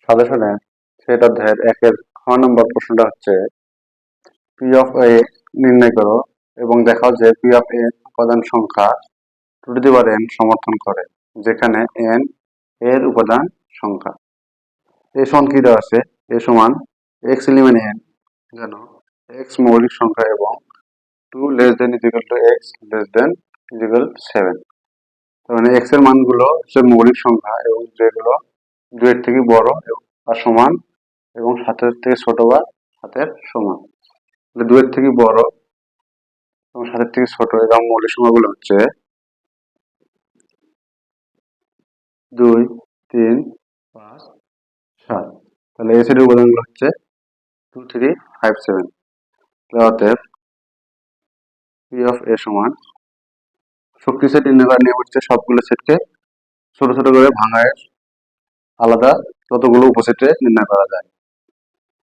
সাজেশনে set অধ্যায়ের 1-এর খ নম্বর প্রশ্নটা হচ্ছে পি অফ এ নির্ণয় করো এবং দেখাও যে পি অফ এ উপাদান সংখ্যা two to the power n সমর্থন করে, যেখানে n এর উপাদান সংখ্যা। এ সমান কি দেওয়া আছে? এ সমান x এলিমেন্ট n, যেন x মৌলিক সংখ্যা এবং 2 less than equal to x less than equal 7। তার মানে x এর মানগুলো হচ্ছে মৌলিক সংখ্যা এবং যেগুলো 2 এর থেকে বড় বা সমান এবং 7 এর থেকে ছোট বা 7 এর সমান। 2 এর থেকে বড় এবং 7 এর থেকে ছোট এরকম মৌলিক সংখ্যাগুলো হচ্ছে 2, 3, 5, 7। তাহলে এই সেটের উপাদানগুলো হচ্ছে 2, 3, 5, 7। অতএব পি অফ এ সমান শক্তি সেট নির্ণয় করার নিয়ম হচ্ছে সবগুলো সেটকে ছোট ছোট করে ভাঙায় আলাদা যতগুলো উপসেটে নির্ণয় করা যায়।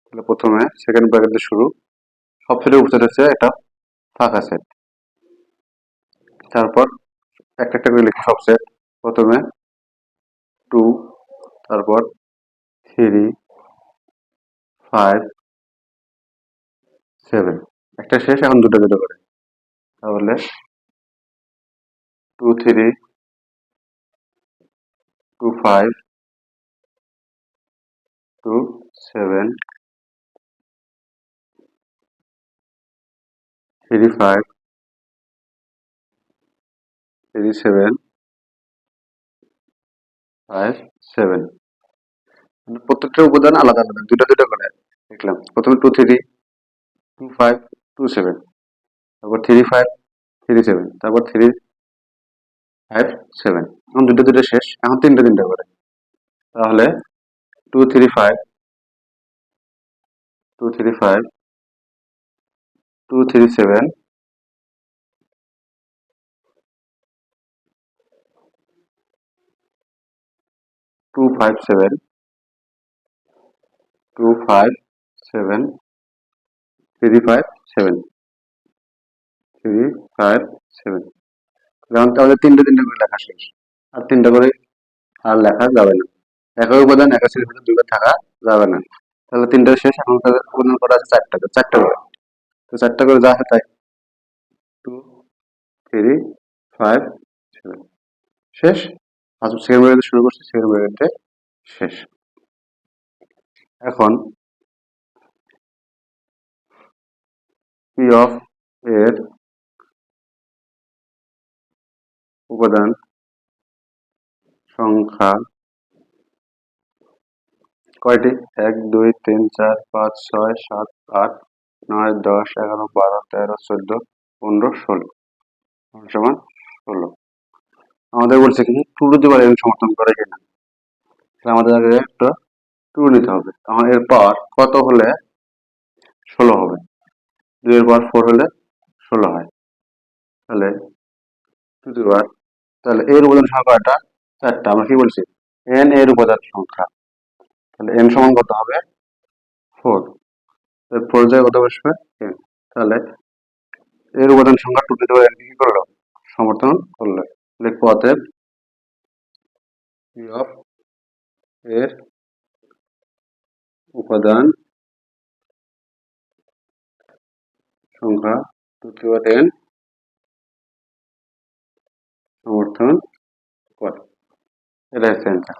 তাহলে প্রথমে সেকেন্ড ব্র্যাকেট দিয়ে শুরু, সব সেটের উপসেট হচ্ছে একটা ফাঁকা সেট। তারপর একটা একটা করে লিখি সব সেট। প্রথমে 2, তারপর 3, 5, 7। একটা শেষ, এখন দুটো দুটো করে। তাহলে 2, 3, 2, 5, 2, 7, 3, 5, 3, 7, 5, 7। প্রত্যেকটা উপাদান আলাদা আলাদা, দুটো দুটো করে লিখলাম। প্রথমে 2, 3, 2, 5, 2, 7, তারপর 3, 5, 3, 7, তারপর 3, 5, 7। এখন দুটো দুটো শেষ, এখন তিনটা তিনটা করে। তাহলে 2, 3, 5, 2, 3, 5, 2, 3, 7, 2, 5, 7, 2, 5, 7, 3, 5, 7, 3, 5, 7। যেমন তাহলে তিনটে তিনটে করে লেখা শেষ, আর তিনটা করে আর লেখা যাবে না। একই উপাদান একই শ্রেণীর ভিতরে দুটো থাকা যাবে না। তাহলে তিনটা শেষ, এখন তাদের উপাদান করা আছে চারটা করে, চারটা করে। তো চারটা করে যা আছে তাই 2, 3, 5, 7 শেষ। আজ সেকেন্ড ব্র্যাকেট শুরু করছি, সেকেন্ড ব্র্যাকেটে শেষ। এখন পি অফ এর উপাদান সংখ্যা কয়টি? 1, 2, 3, 4, 5, 6, 7, 8, 9, 10, 11, 12, 13, 14, 15, 16 সমান 16। আমাদের বলছে কি two to the power n সমর্থন করে কিনা। আমাদের আগে একটা 2 নিতে হবে। তখন এর পাওয়ার কত হলে 16 হবে? 2 এর পাওয়ার 4 হলে 16 হয়। তাহলে টু দি পাওয়ার, তাহলে এর উপাদান সংখ্যা কয়টা? 4টা। আমরা কি বলছি? n এর উপাদান সংখ্যা। তাহলে n সমান কত হবে? 4। 4 জায়গায় কত বসবে? n। তাহলে এর উপাদান সংখ্যা two to the power n কি করলো? সমর্থন করলো। লিখবো অতএব পি অফ এর উপাদান সংখ্যা two to the power n সমর্থন করে। এটা হচ্ছে অ্যান্সার।